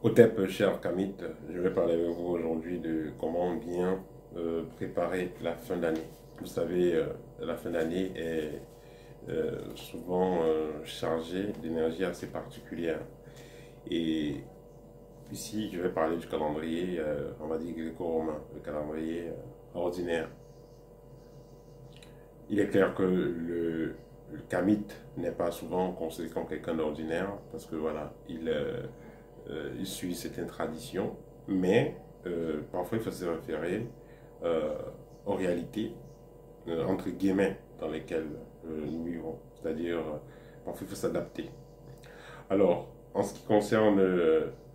Otep, cher Kamit, je vais parler avec vous aujourd'hui de comment bien préparer la fin d'année. Vous savez, la fin d'année est souvent chargée d'énergie assez particulière. Et ici, je vais parler du calendrier, on va dire gréco-romain, le calendrier ordinaire. Il est clair que le Kamit n'est pas souvent considéré comme quelqu'un d'ordinaire parce que voilà, il suit certaines traditions, mais parfois il faut se référer euh, aux réalités, entre guillemets, dans lesquelles nous vivons. C'est-à-dire, parfois il faut s'adapter. Alors, en ce qui concerne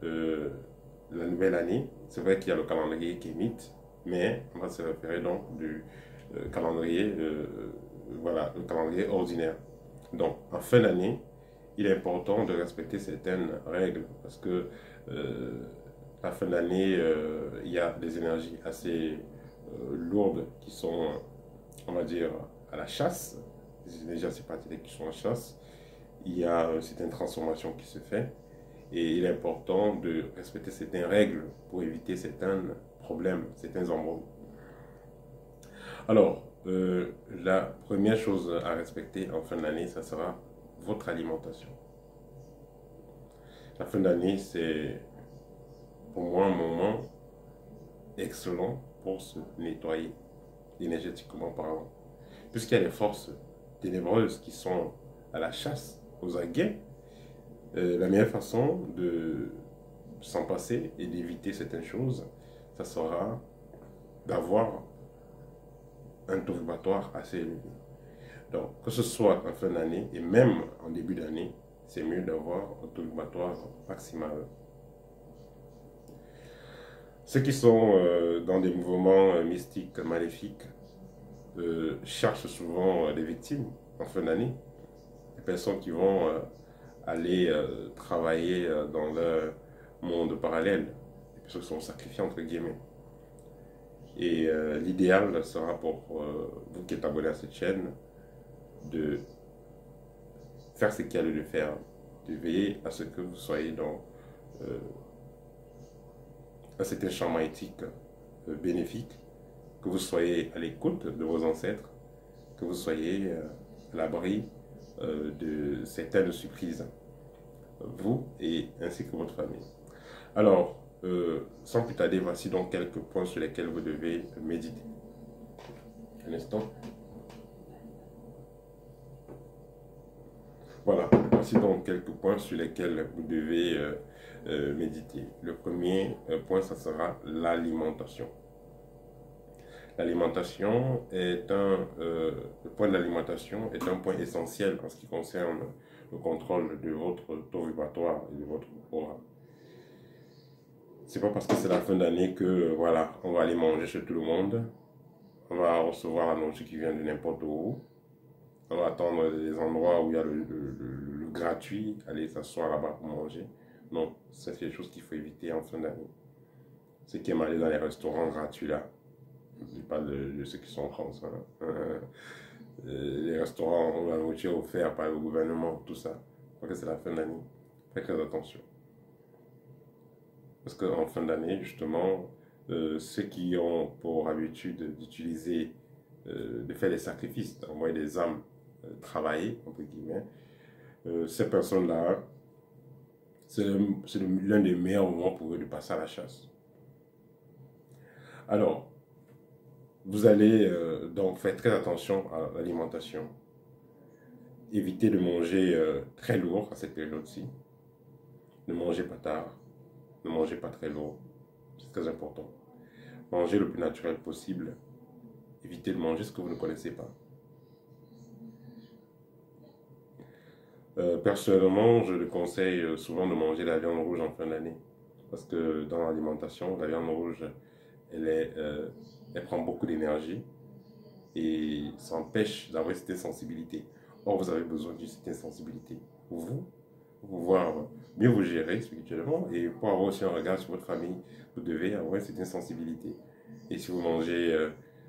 la nouvelle année, c'est vrai qu'il y a le calendrier qui est mais on va se référer donc du calendrier, voilà, le calendrier ordinaire. Donc, en fin d'année, il est important de respecter certaines règles parce que la fin d'année, il y a des énergies assez lourdes qui sont, on va dire, à la chasse, des énergies assez particulières qui sont en chasse. Il y a certaines transformations qui se font et il est important de respecter certaines règles pour éviter certains problèmes, certains embrouilles. Alors, la première chose à respecter en fin d'année, ça sera votre alimentation. La fin d'année, c'est pour moi un moment excellent pour se nettoyer énergétiquement parlant. Puisqu'il y a des forces ténébreuses qui sont à la chasse, aux aguets, la meilleure façon de s'en passer et d'éviter certaines choses, ça sera d'avoir un taux vibratoire assez élevé. Donc, que ce soit en fin d'année et même en début d'année, c'est mieux d'avoir un taux vibratoire maximal. Ceux qui sont dans des mouvements mystiques, maléfiques, cherchent souvent des victimes en fin d'année. Des personnes qui vont aller travailler dans leur monde parallèle. Des personnes qui sont sacrifiées entre guillemets. Et l'idéal sera pour vous qui êtes abonné à cette chaîne de faire ce qu'il y a lieu de faire, de veiller à ce que vous soyez dans euh, un certain champ magnétique bénéfique, que vous soyez à l'écoute de vos ancêtres, que vous soyez à l'abri de certaines surprises, vous et ainsi que votre famille. Alors, sans plus tarder, voici donc quelques points sur lesquels vous devez méditer. Un instant. Voilà, voici donc quelques points sur lesquels vous devez méditer. Le premier point, ça sera l'alimentation. L'alimentation est le point de l'alimentation est un point essentiel en ce qui concerne le contrôle de votre taux vibratoire et de votre aura. C'est pas parce que c'est la fin d'année que voilà, on va aller manger chez tout le monde, on va recevoir la nourriture qui vient de n'importe où, on va attendre les endroits où il y a le gratuit, aller s'asseoir là-bas pour manger. Non, c'est quelque chose qu'il faut éviter en fin d'année. Ceux qui aiment aller dans les restaurants gratuits là, je parle de ceux qui sont en France, hein. Les restaurants où la nourriture est offerte par le gouvernement, tout ça. Parce que c'est la fin d'année. Faites très attention. Parce qu'en fin d'année, justement, ceux qui ont pour habitude d'utiliser, de faire des sacrifices, d'envoyer des âmes travailler, entre guillemets, ces personnes-là, c'est l'un des meilleurs moments pour eux de passer à la chasse. Alors, vous allez donc faire très attention à l'alimentation. Évitez de manger très lourd à cette période-ci. Ne mangez pas tard. Ne mangez pas très lourd. C'est très important. Mangez le plus naturel possible. Évitez de manger ce que vous ne connaissez pas. Personnellement, je le conseille souvent de manger la viande rouge en fin d'année. Parce que dans l'alimentation, la viande rouge, elle prend beaucoup d'énergie et ça empêche d'avoir cette sensibilité. Or, vous avez besoin d'une certaine sensibilité pour vous, pour pouvoir mieux vous gérer spirituellement et pour avoir aussi un regard sur votre famille. Vous devez avoir une certaine sensibilité. Et si vous mangez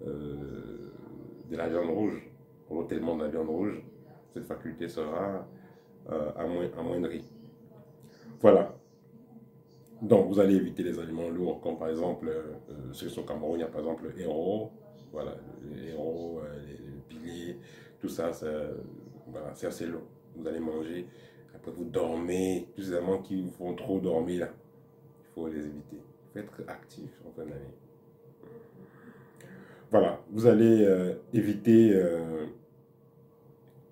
de la viande rouge, ou tellement de la viande rouge, cette faculté sera amoindrie. Voilà. Donc, vous allez éviter les aliments lourds, comme par exemple, ceux qui sont au Cameroun, il y a par exemple le héros, voilà, le héros, le pilier, tout ça, voilà, c'est assez lourd. Vous allez manger, après vous dormez, tous ces aliments qui vous font trop dormir là, il faut les éviter. Il faut être actif en fin d'année. Voilà, vous allez éviter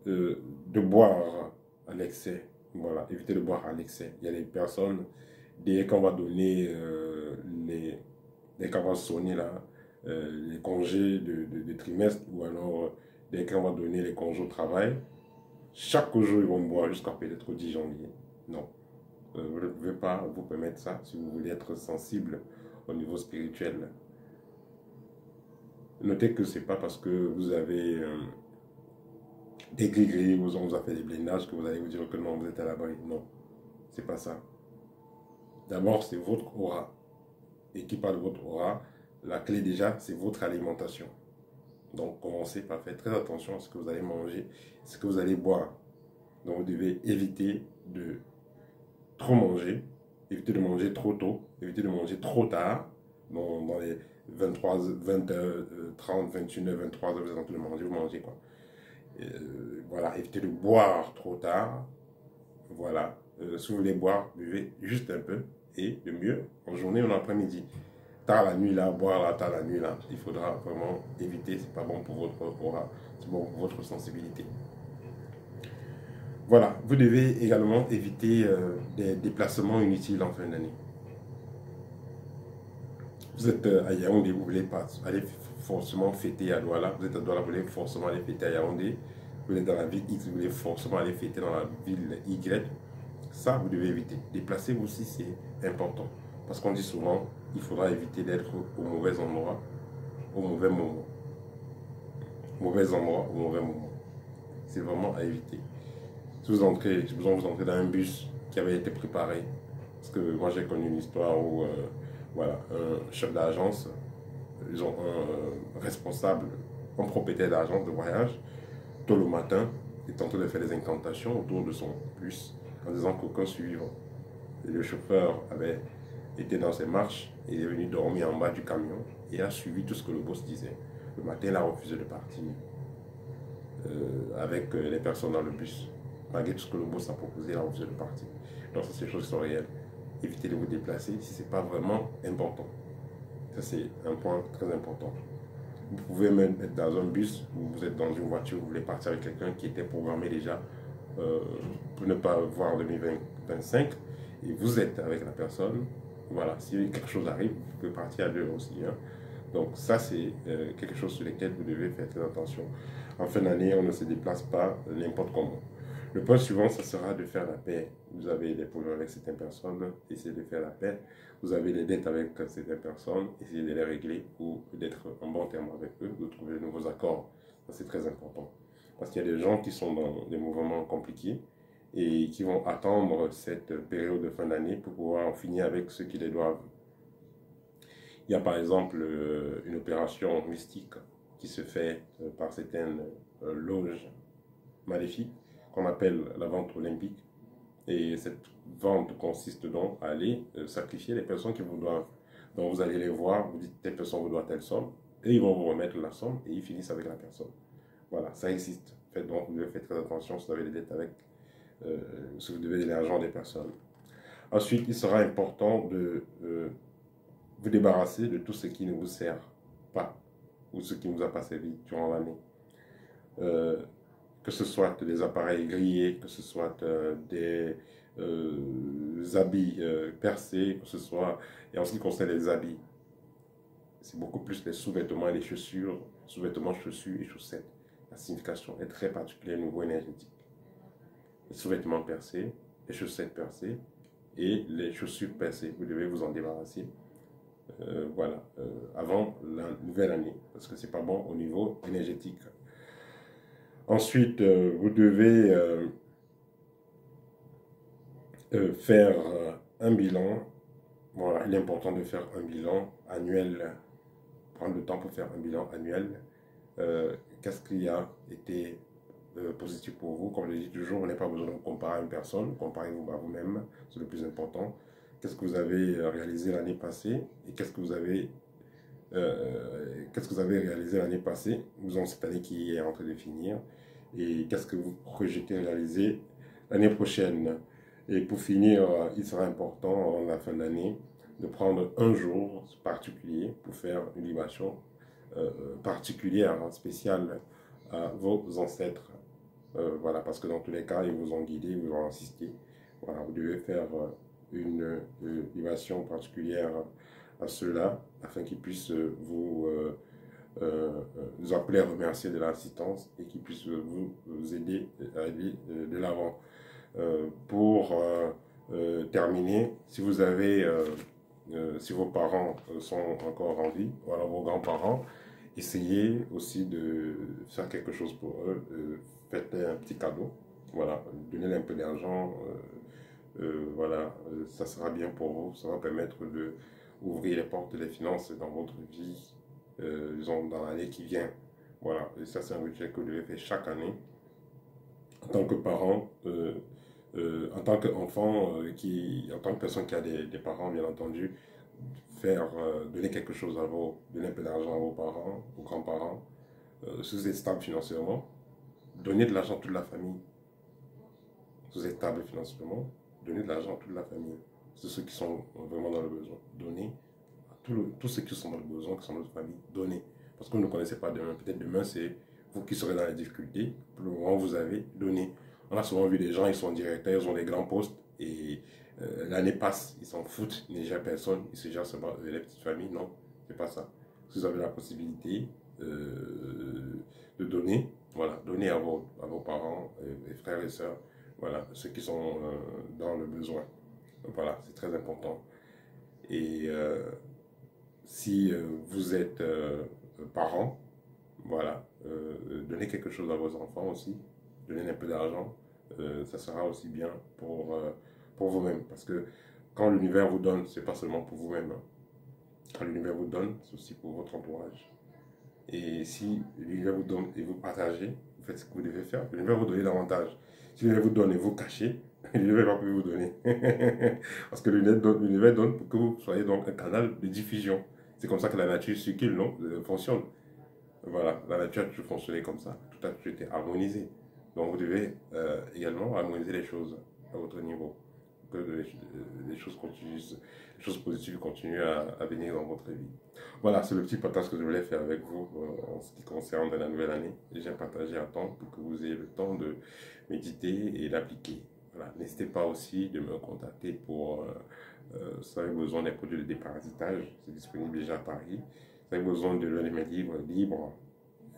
de boire à l'excès. Voilà, éviter de boire à l'excès. Il y a des personnes, dès qu'on va donner dès qu'on va sonner là, les congés de trimestre, ou alors dès qu'on va donner les congés au travail, chaque jour ils vont boire jusqu'à peut-être au 10 janvier. Non, vous ne pouvez pas vous permettre ça si vous voulez être sensible au niveau spirituel. Notez que c'est pas parce que vous avez des gris-gris, on vous a fait des blindages que vous allez vous dire que non, vous êtes à l'abri. Non, c'est pas ça. D'abord, c'est votre aura. Et qui parle de votre aura, la clé déjà, c'est votre alimentation. Donc, commencez par faire très attention à ce que vous allez manger, ce que vous allez boire. Donc, vous devez éviter de trop manger, éviter de manger trop tôt, éviter de manger trop tard, dans les 23, 20 30, 21 heures, 23 heures, vous êtes en train de manger, vous mangez quoi. Voilà, évitez de boire trop tard. Voilà, si vous voulez boire, buvez juste un peu et le mieux en journée ou en après-midi. Tard la nuit là, boire là, tard la nuit là, il faudra vraiment éviter, c'est pas bon pour votre aura, c'est bon pour votre sensibilité. Voilà, vous devez également éviter des déplacements inutiles en fin d'année. Vous êtes à Yaoundé, vous voulez pas aller forcément fêter à Douala, vous êtes à Douala, vous voulez forcément aller fêter à Yaoundé, vous êtes dans la ville X, vous voulez forcément aller fêter dans la ville Y. Ça, vous devez éviter. Déplacer-vous aussi, c'est important. Parce qu'on dit souvent, il faudra éviter d'être au mauvais endroit, au mauvais moment. Mauvais endroit, au mauvais moment. C'est vraiment à éviter. Si vous entrez, j'ai besoin de vous entrez dans un bus qui avait été préparé. Parce que moi, j'ai connu une histoire où, voilà, un chef d'agence, ils ont un responsable, un propriétaire d'agence de voyage, tôt le matin, est en train de faire des incantations autour de son bus en disant qu'aucun suivant. Et le chauffeur avait été dans ses marches, il est venu dormir en bas du camion et a suivi tout ce que le boss disait. Le matin, il a refusé de partir avec les personnes dans le bus. Malgré tout ce que le boss a proposé, il a refusé de partir. Donc, ça, c'est des choses qui sont réelles. Évitez de vous déplacer si ce n'est pas vraiment important. Ça, c'est un point très important. Vous pouvez même être dans un bus ou vous êtes dans une voiture, vous voulez partir avec quelqu'un qui était programmé déjà pour ne pas voir en 2025 et vous êtes avec la personne. Voilà, si quelque chose arrive, vous pouvez partir à deux aussi. Hein. Donc ça, c'est quelque chose sur lequel vous devez faire très attention. En fin d'année, on ne se déplace pas n'importe comment. Le point suivant, ça sera de faire la paix. Vous avez des problèmes avec certaines personnes, essayez de faire la paix. Vous avez des dettes avec certaines personnes, essayez de les régler ou d'être en bon terme avec eux, de trouver de nouveaux accords. Ça, c'est très important. Parce qu'il y a des gens qui sont dans des mouvements compliqués et qui vont attendre cette période de fin d'année pour pouvoir en finir avec ceux qui les doivent. Il y a par exemple une opération mystique qui se fait par certaines loges maléfiques qu'on appelle la vente olympique. Et cette vente consiste donc à aller sacrifier les personnes qui vous doivent. Donc vous allez les voir, vous dites telle personne vous doit telle somme, et ils vont vous remettre la somme et ils finissent avec la personne. Voilà, ça existe. Faites donc, vous devez faire très attention si vous avez des dettes avec, si vous devez de l'argent des personnes. Ensuite, il sera important de vous débarrasser de tout ce qui ne vous sert pas ou ce qui ne vous a pas servi durant l'année. Que ce soit des appareils grillés, que ce soit des habits percés, que ce soit, et en ce qui concerne les habits, c'est beaucoup plus les sous-vêtements et les chaussures, sous-vêtements, chaussures et chaussettes. La signification est très particulière au niveau énergétique. Les sous-vêtements percés, les chaussettes percées et les chaussures percées, vous devez vous en débarrasser. Voilà, avant la nouvelle année, parce que c'est pas bon au niveau énergétique. Ensuite, vous devez faire un bilan. Voilà, il est important de faire un bilan annuel, prendre le temps pour faire un bilan annuel. Qu'est-ce qui a été positif pour vous? Comme je dis toujours, vous n'avez pas besoin de comparer à une personne, comparez-vous à vous-même, c'est le plus important. qu'est-ce que vous avez réalisé l'année passée et qu'est-ce que vous avez réalisé l'année passée, disons cette année qui est en train de finir, et qu'est-ce que vous projetez réaliser l'année prochaine. Et pour finir, il sera important avant la fin de l'année de prendre un jour particulier pour faire une libation particulière, spéciale à vos ancêtres. Voilà, parce que dans tous les cas, ils vous ont guidé, ils vous ont assisté. Voilà, vous devez faire une libation particulière à ceux-là, afin qu'ils puissent vous appeler à remercier de l'assistance et qu'ils puissent vous aider à aller de l'avant. Pour terminer, si vous avez, si vos parents sont encore en vie, ou alors vos grands-parents, essayez aussi de faire quelque chose pour eux. Faites un petit cadeau, voilà, donnez un peu d'argent, voilà, ça sera bien pour vous, ça va permettre de ouvrir les portes des finances dans votre vie, disons dans l'année qui vient. Voilà, et ça c'est un rituel que vous devez faire chaque année en tant que parent, en tant qu'enfant, en tant que personne qui a des parents, bien entendu, faire, donner quelque chose à donner un peu d'argent à vos parents, aux grands-parents, si vous êtes stable financièrement, donnez de l'argent à toute la famille. Si vous êtes stable financièrement, donnez de l'argent à toute la famille. C'est ceux qui sont vraiment dans le besoin. Donnez à tous ceux qui sont dans le besoin, qui sont dans notre famille, donnez. Parce que vous ne connaissez pas demain. Peut-être demain, c'est vous qui serez dans la difficulté. Pour le moment, vous avez donné. On a souvent vu des gens, ils sont directeurs, ils ont des grands postes et l'année passe, ils s'en foutent, ils ne gèrent personne, ils se gèrent seulement les petites familles. Non, c'est pas ça. Si vous avez la possibilité de donner, voilà, donnez à vos parents, et frères et sœurs, voilà, ceux qui sont dans le besoin. Donc voilà, c'est très important. Et si vous êtes parent, voilà, donnez quelque chose à vos enfants aussi, donnez un peu d'argent, ça sera aussi bien pour vous-même. Parce que quand l'univers vous donne, c'est pas seulement pour vous-même. Hein. Quand l'univers vous donne, c'est aussi pour votre entourage. Et si l'univers vous donne et vous partagez, vous faites ce que vous devez faire, l'univers vous donne davantage. Si l'univers vous donne et vous cachez, l'univers va plus vous donner. Parce que l'univers donne pour que vous soyez donc un canal de diffusion. C'est comme ça que la nature circule, non? Fonctionne. Voilà, la nature a toujours fonctionné comme ça. Tout a toujours été harmonisé. Donc vous devez également harmoniser les choses à votre niveau. Que les choses continuent, les choses positives continuent à venir dans votre vie. Voilà, c'est le petit partage que je voulais faire avec vous en ce qui concerne la nouvelle année. J'ai partagé à temps pour que vous ayez le temps de méditer et d'appliquer. Voilà. N'hésitez pas aussi de me contacter pour si vous avez besoin des produits de déparasitage, c'est disponible déjà à Paris. Si vous avez besoin de l'un de mes livres libres,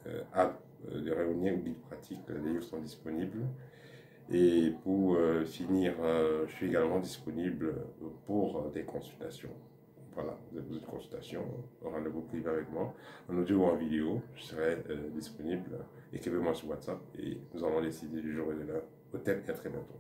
de réunions ou guides pratiques, les livres sont disponibles. Et pour finir, je suis également disponible pour des consultations. Voilà, vous avez besoin de consultation, un rendez-vous privé avec moi, en audio ou en vidéo, je serai disponible. Écrivez-moi sur WhatsApp et nous allons décider du jour et de l'heure. Peut-être et à très bientôt.